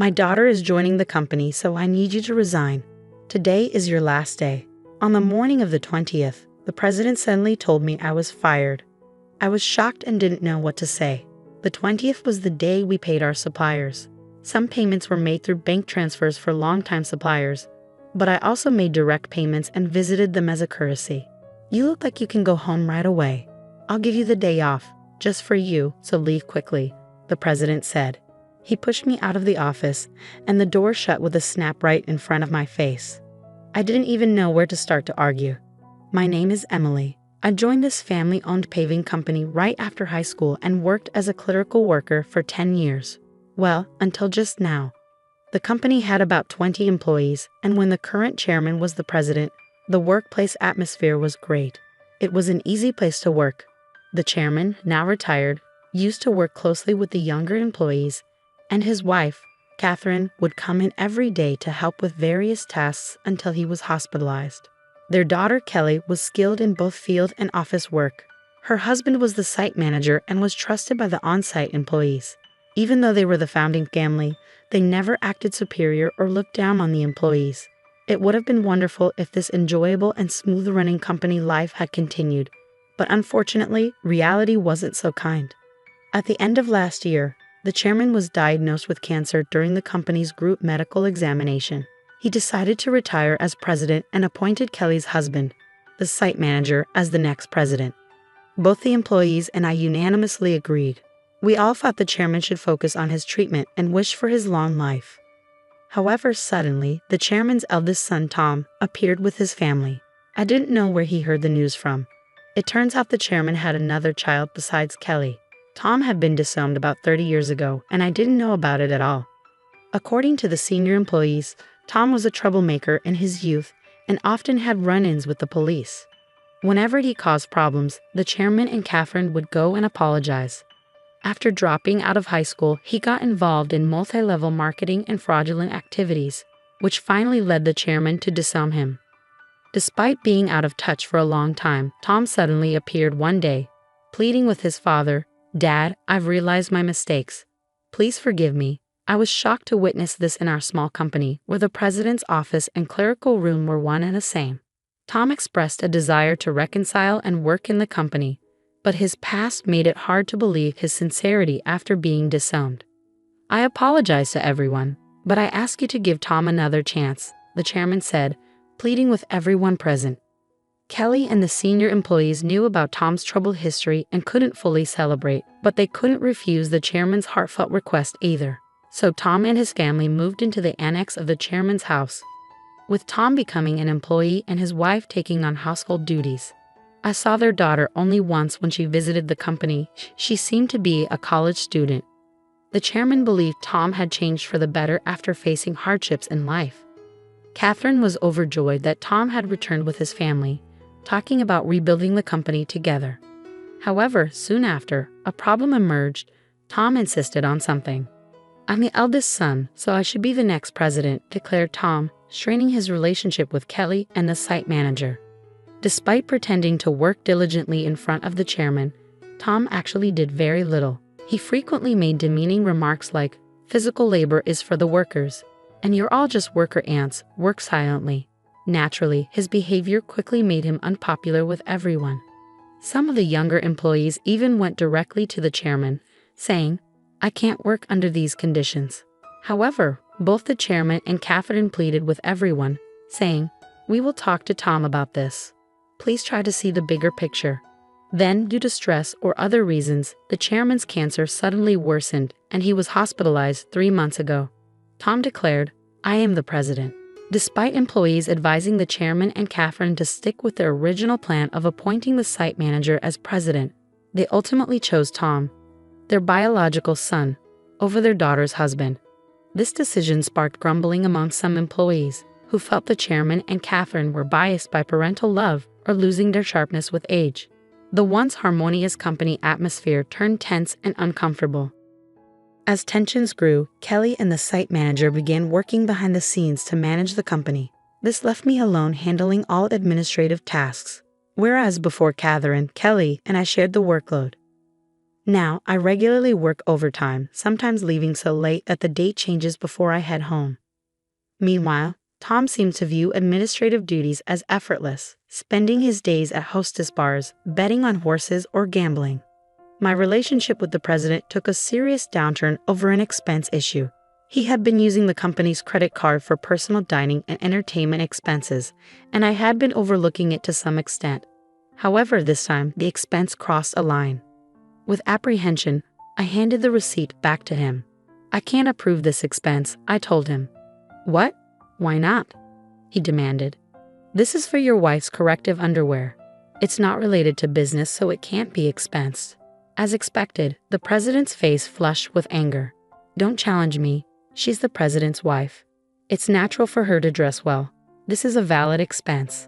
My daughter is joining the company, so I need you to resign. Today is your last day." On the morning of the 20th, the president suddenly told me I was fired. I was shocked and didn't know what to say. The 20th was the day we paid our suppliers. Some payments were made through bank transfers for longtime suppliers, but I also made direct payments and visited them as a courtesy. "You look like you can go home right away. I'll give you the day off, just for you, so leave quickly," the president said. He pushed me out of the office, and the door shut with a snap right in front of my face. I didn't even know where to start to argue. "My name is Emily. I joined this family-owned paving company right after high school and worked as a clerical worker for 10 years. Well, until just now. The company had about 20 employees, and when the current chairman was the president, the workplace atmosphere was great. It was an easy place to work. The chairman, now retired, used to work closely with the younger employees, and his wife, Catherine, would come in every day to help with various tasks until he was hospitalized. Their daughter, Kelly, was skilled in both field and office work. Her husband was the site manager and was trusted by the on-site employees. Even though they were the founding family, they never acted superior or looked down on the employees. It would have been wonderful if this enjoyable and smooth-running company life had continued, but unfortunately, reality wasn't so kind. At the end of last year, the chairman was diagnosed with cancer during the company's group medical examination. He decided to retire as president and appointed Kelly's husband, the site manager, as the next president. Both the employees and I unanimously agreed. We all thought the chairman should focus on his treatment and wish for his long life. However, suddenly, the chairman's eldest son, Tom, appeared with his family. I didn't know where he heard the news from. It turns out the chairman had another child besides Kelly. Tom had been disowned about 30 years ago, and I didn't know about it at all. According to the senior employees, Tom was a troublemaker in his youth and often had run-ins with the police. Whenever he caused problems, the chairman and Catherine would go and apologize. After dropping out of high school, he got involved in multi-level marketing and fraudulent activities, which finally led the chairman to disown him. Despite being out of touch for a long time, Tom suddenly appeared one day, pleading with his father, "Dad, I've realized my mistakes. Please forgive me." I was shocked to witness this in our small company, where the president's office and clerical room were one and the same. Tom expressed a desire to reconcile and work in the company, but his past made it hard to believe his sincerity after being disowned. "I apologize to everyone, but I ask you to give Tom another chance," the chairman said, pleading with everyone present. Kelly and the senior employees knew about Tom's troubled history and couldn't fully celebrate, but they couldn't refuse the chairman's heartfelt request either. So Tom and his family moved into the annex of the chairman's house, with Tom becoming an employee and his wife taking on household duties. I saw their daughter only once when she visited the company. She seemed to be a college student. The chairman believed Tom had changed for the better after facing hardships in life. Catherine was overjoyed that Tom had returned with his family, talking about rebuilding the company together. However, soon after, a problem emerged. Tom insisted on something. "I'm the eldest son, so I should be the next president," declared Tom, straining his relationship with Kelly and the site manager. Despite pretending to work diligently in front of the chairman, Tom actually did very little. He frequently made demeaning remarks like, "Physical labor is for the workers, and you're all just worker ants, work silently." Naturally, his behavior quickly made him unpopular with everyone. Some of the younger employees even went directly to the chairman, saying, "I can't work under these conditions." However, both the chairman and Catherine pleaded with everyone, saying, "We will talk to Tom about this. Please try to see the bigger picture." Then, due to stress or other reasons, the chairman's cancer suddenly worsened and he was hospitalized 3 months ago. Tom declared, "I am the president." Despite employees advising the chairman and Catherine to stick with their original plan of appointing the site manager as president, they ultimately chose Tom, their biological son, over their daughter's husband. This decision sparked grumbling among some employees, who felt the chairman and Catherine were biased by parental love or losing their sharpness with age. The once harmonious company atmosphere turned tense and uncomfortable. As tensions grew, Kelly and the site manager began working behind the scenes to manage the company. This left me alone handling all administrative tasks, whereas before Catherine, Kelly, and I shared the workload. Now, I regularly work overtime, sometimes leaving so late that the date changes before I head home. Meanwhile, Tom seems to view administrative duties as effortless, spending his days at hostess bars, betting on horses, or gambling. My relationship with the president took a serious downturn over an expense issue. He had been using the company's credit card for personal dining and entertainment expenses, and I had been overlooking it to some extent. However, this time, the expense crossed a line. With apprehension, I handed the receipt back to him. "I can't approve this expense," I told him. "What? Why not?" he demanded. "This is for your wife's corrective underwear. It's not related to business, so it can't be expensed." As expected, the president's face flushed with anger. "Don't challenge me. She's the president's wife. It's natural for her to dress well. This is a valid expense."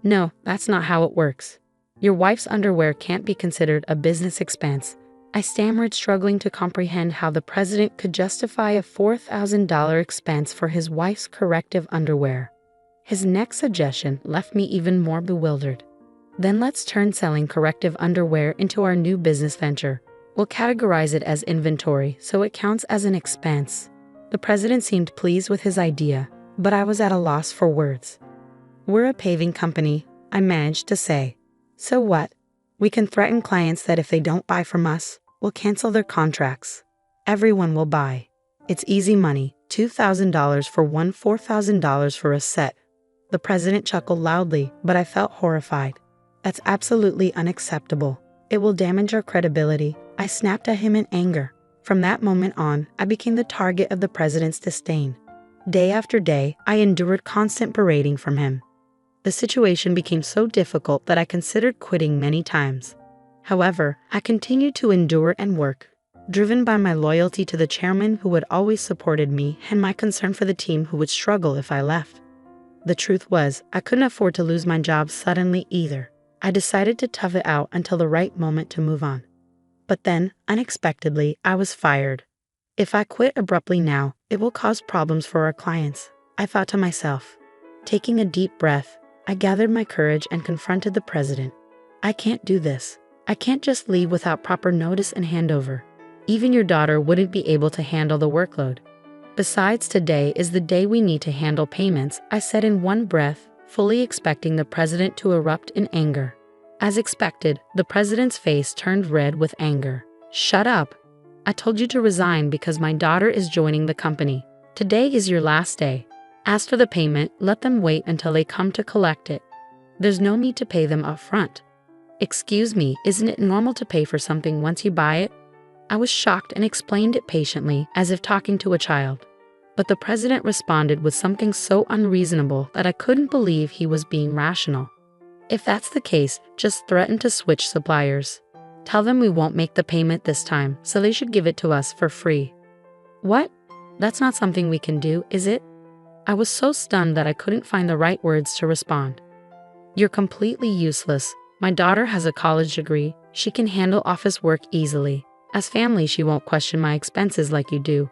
"No, that's not how it works. Your wife's underwear can't be considered a business expense." I stammered, struggling to comprehend how the president could justify a $4,000 expense for his wife's corrective underwear. His next suggestion left me even more bewildered. "Then let's turn selling corrective underwear into our new business venture. We'll categorize it as inventory so it counts as an expense." The president seemed pleased with his idea, but I was at a loss for words. "We're a paving company," I managed to say. "So what? We can threaten clients that if they don't buy from us, we'll cancel their contracts. Everyone will buy. It's easy money, $2,000 for one, $4,000 for a set." The president chuckled loudly, but I felt horrified. "That's absolutely unacceptable. It will damage our credibility." I snapped at him in anger. From that moment on, I became the target of the president's disdain. Day after day, I endured constant berating from him. The situation became so difficult that I considered quitting many times. However, I continued to endure and work, driven by my loyalty to the chairman who had always supported me and my concern for the team who would struggle if I left. The truth was, I couldn't afford to lose my job suddenly either. I decided to tough it out until the right moment to move on. But then, unexpectedly, I was fired. If I quit abruptly now, it will cause problems for our clients, I thought to myself. Taking a deep breath, I gathered my courage and confronted the president. "I can't do this. I can't just leave without proper notice and handover. Even your daughter wouldn't be able to handle the workload. Besides, today is the day we need to handle payments," I said in one breath, fully expecting the president to erupt in anger. As expected, the president's face turned red with anger. "Shut up. I told you to resign because my daughter is joining the company. Today is your last day. As for the payment, let them wait until they come to collect it. There's no need to pay them up front." "Excuse me, isn't it normal to pay for something once you buy it?" I was shocked and explained it patiently, as if talking to a child. But the president responded with something so unreasonable that I couldn't believe he was being rational. "If that's the case, just threaten to switch suppliers. Tell them we won't make the payment this time, so they should give it to us for free." "What? That's not something we can do, is it?" I was so stunned that I couldn't find the right words to respond. "You're completely useless. My daughter has a college degree. She can handle office work easily. As family, she won't question my expenses like you do.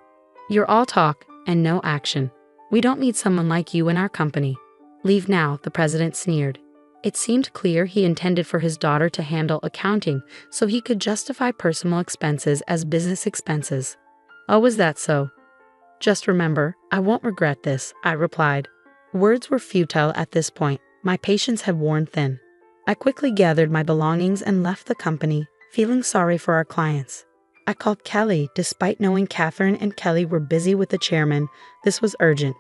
You're all talk and no action. We don't need someone like you in our company. Leave now," the president sneered. It seemed clear he intended for his daughter to handle accounting so he could justify personal expenses as business expenses. "Oh, is that so? Just remember, I won't regret this," I replied. Words were futile at this point. My patience had worn thin. I quickly gathered my belongings and left the company, feeling sorry for our clients. I called Kelly, despite knowing Catherine and Kelly were busy with the chairman. This was urgent.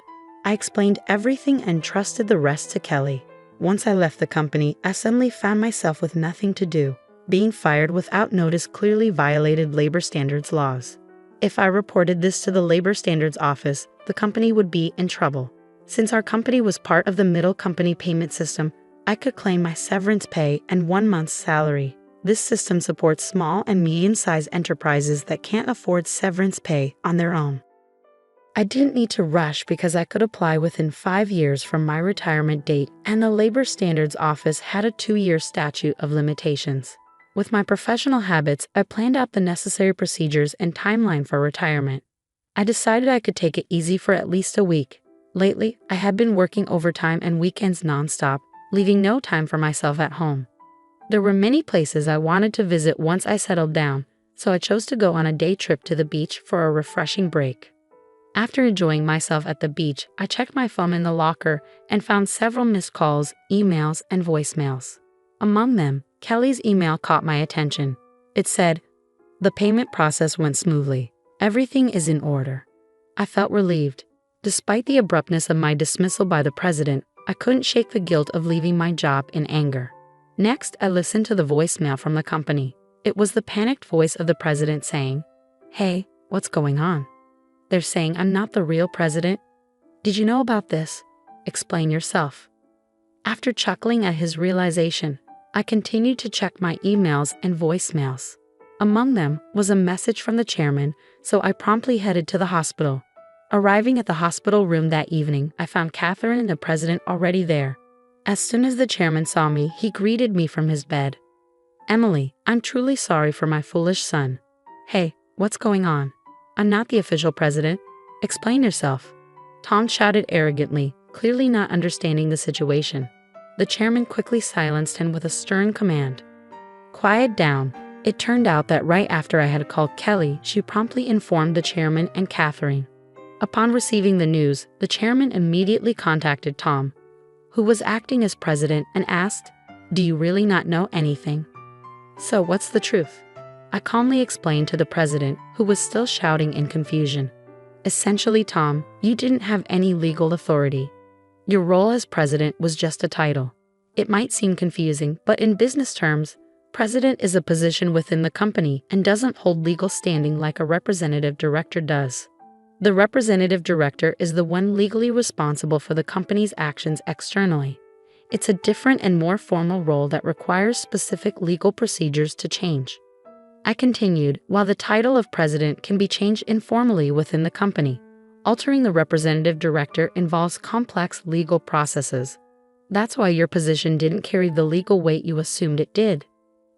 I explained everything and trusted the rest to Kelly. Once I left the company, I suddenly found myself with nothing to do. Being fired without notice clearly violated labor standards laws. If I reported this to the Labor Standards Office, the company would be in trouble. Since our company was part of the middle company payment system, I could claim my severance pay and 1 month's salary. This system supports small and medium-sized enterprises that can't afford severance pay on their own. I didn't need to rush because I could apply within 5 years from my retirement date, and the Labor Standards Office had a 2-year statute of limitations. With my professional habits, I planned out the necessary procedures and timeline for retirement. I decided I could take it easy for at least a week. Lately, I had been working overtime and weekends nonstop, leaving no time for myself at home. There were many places I wanted to visit once I settled down, so I chose to go on a day trip to the beach for a refreshing break. After enjoying myself at the beach, I checked my phone in the locker and found several missed calls, emails, and voicemails. Among them, Kelly's email caught my attention. It said, "The payment process went smoothly. Everything is in order." I felt relieved. Despite the abruptness of my dismissal by the president, I couldn't shake the guilt of leaving my job in anger. Next, I listened to the voicemail from the company. It was the panicked voice of the president saying, "Hey, what's going on? They're saying I'm not the real president. Did you know about this? Explain yourself." After chuckling at his realization, I continued to check my emails and voicemails. Among them was a message from the chairman, so I promptly headed to the hospital. Arriving at the hospital room that evening, I found Catherine and the president already there. As soon as the chairman saw me, he greeted me from his bed. "Emily, I'm truly sorry for my foolish son." "Hey, what's going on? I'm not the official president. Explain yourself." Tom shouted arrogantly, clearly not understanding the situation. The chairman quickly silenced him with a stern command. "Quiet down." It turned out that right after I had called Kelly, she promptly informed the chairman and Catherine. Upon receiving the news, the chairman immediately contacted Tom, who was acting as president, and asked, "Do you really not know anything? So what's the truth?" I calmly explained to the president, who was still shouting in confusion. "Essentially, Tom, you didn't have any legal authority. Your role as president was just a title. It might seem confusing, but in business terms, president is a position within the company and doesn't hold legal standing like a representative director does. The representative director is the one legally responsible for the company's actions externally. It's a different and more formal role that requires specific legal procedures to change." I continued, "While the title of president can be changed informally within the company, altering the representative director involves complex legal processes. That's why your position didn't carry the legal weight you assumed it did."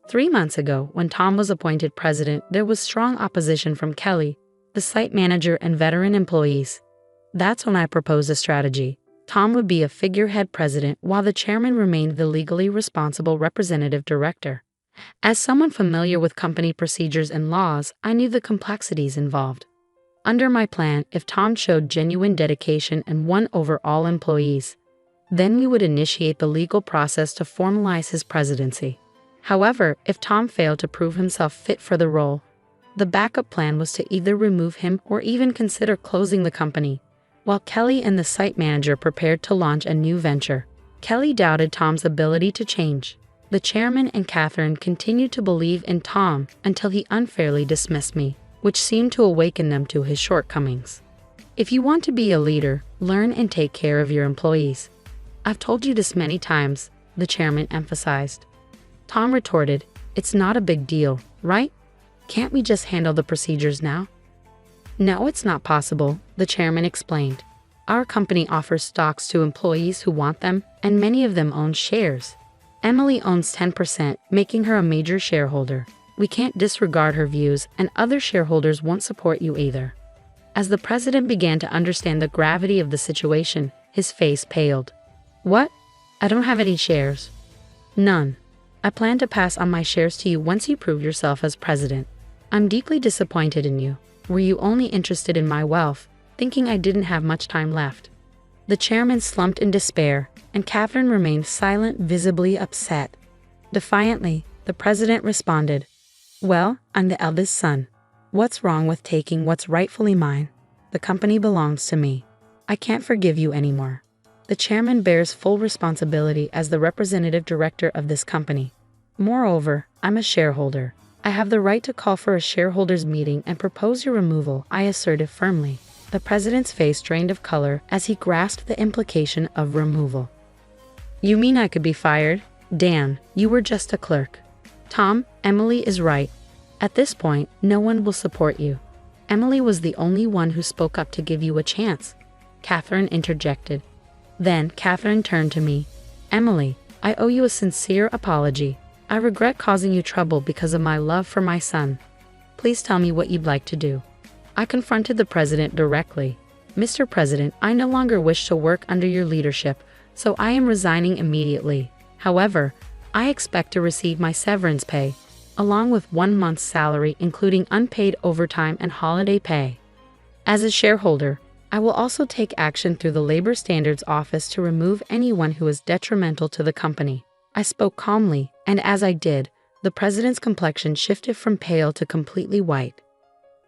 3 months ago, when Tom was appointed president, there was strong opposition from Kelly, the site manager, and veteran employees. That's when I proposed a strategy. Tom would be a figurehead president while the chairman remained the legally responsible representative director. As someone familiar with company procedures and laws, I knew the complexities involved. Under my plan, if Tom showed genuine dedication and won over all employees, then we would initiate the legal process to formalize his presidency. However, if Tom failed to prove himself fit for the role, the backup plan was to either remove him or even consider closing the company, while Kelly and the site manager prepared to launch a new venture. Kelly doubted Tom's ability to change. The chairman and Catherine continued to believe in Tom until he unfairly dismissed me, which seemed to awaken them to his shortcomings. "If you want to be a leader, learn and take care of your employees. I've told you this many times," the chairman emphasized. Tom retorted, "It's not a big deal, right? Can't we just handle the procedures now?" "No, it's not possible," the chairman explained. "Our company offers stocks to employees who want them, and many of them own shares. Emily owns 10%, making her a major shareholder. We can't disregard her views, and other shareholders won't support you either." As the president began to understand the gravity of the situation, his face paled. "What? I don't have any shares." "None. I plan to pass on my shares to you once you prove yourself as president. I'm deeply disappointed in you. Were you only interested in my wealth, thinking I didn't have much time left?" The chairman slumped in despair, and Catherine remained silent, visibly upset. Defiantly, the president responded, "Well, I'm the eldest son. What's wrong with taking what's rightfully mine? The company belongs to me. I can't forgive you anymore. The chairman bears full responsibility as the representative director of this company. Moreover, I'm a shareholder. I have the right to call for a shareholders' meeting and propose your removal," I asserted firmly. The president's face drained of color as he grasped the implication of removal. "You mean I could be fired? Dan, you were just a clerk." "Tom, Emily is right. At this point, no one will support you. Emily was the only one who spoke up to give you a chance," Catherine interjected. Then Catherine turned to me. "Emily, I owe you a sincere apology. I regret causing you trouble because of my love for my son. Please tell me what you'd like to do." I confronted the president directly. "Mr. President, I no longer wish to work under your leadership, so I am resigning immediately. However, I expect to receive my severance pay. along with 1 month's salary, including unpaid overtime and holiday pay. As a shareholder, I will also take action through the Labor Standards Office to remove anyone who is detrimental to the company. I spoke calmly, and as I did, the president's complexion shifted from pale to completely white.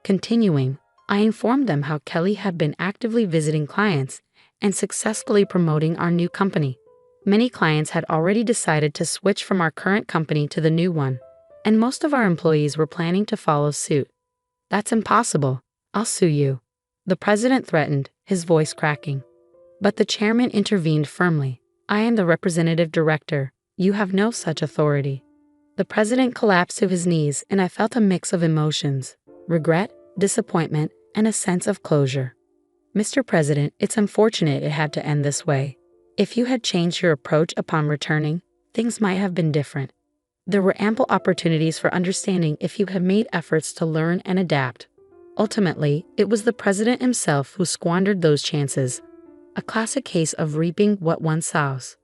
Continuing, I informed them how Kelly had been actively visiting clients and successfully promoting our new company. Many clients had already decided to switch from our current company to the new one, and most of our employees were planning to follow suit. "That's impossible. I'll sue you," the president threatened, his voice cracking. But the chairman intervened firmly. "I am the representative director. You have no such authority." The president collapsed to his knees, and I felt a mix of emotions: regret, disappointment, and a sense of closure. "Mr. President, it's unfortunate it had to end this way. If you had changed your approach upon returning, things might have been different. There were ample opportunities for understanding if you had made efforts to learn and adapt." Ultimately, it was the president himself who squandered those chances, a classic case of reaping what one sows.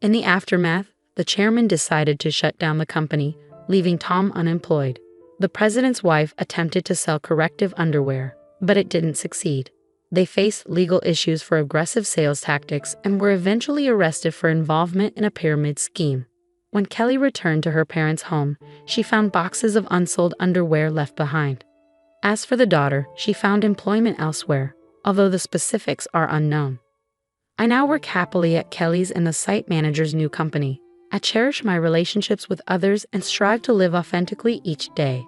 In the aftermath, the chairman decided to shut down the company, leaving Tom unemployed. The president's wife attempted to sell corrective underwear, but it didn't succeed. They faced legal issues for aggressive sales tactics and were eventually arrested for involvement in a pyramid scheme. When Kelly returned to her parents' home, she found boxes of unsold underwear left behind. As for the daughter, she found employment elsewhere, although the specifics are unknown. I now work happily at Kelly's and the site manager's new company. I cherish my relationships with others and strive to live authentically each day.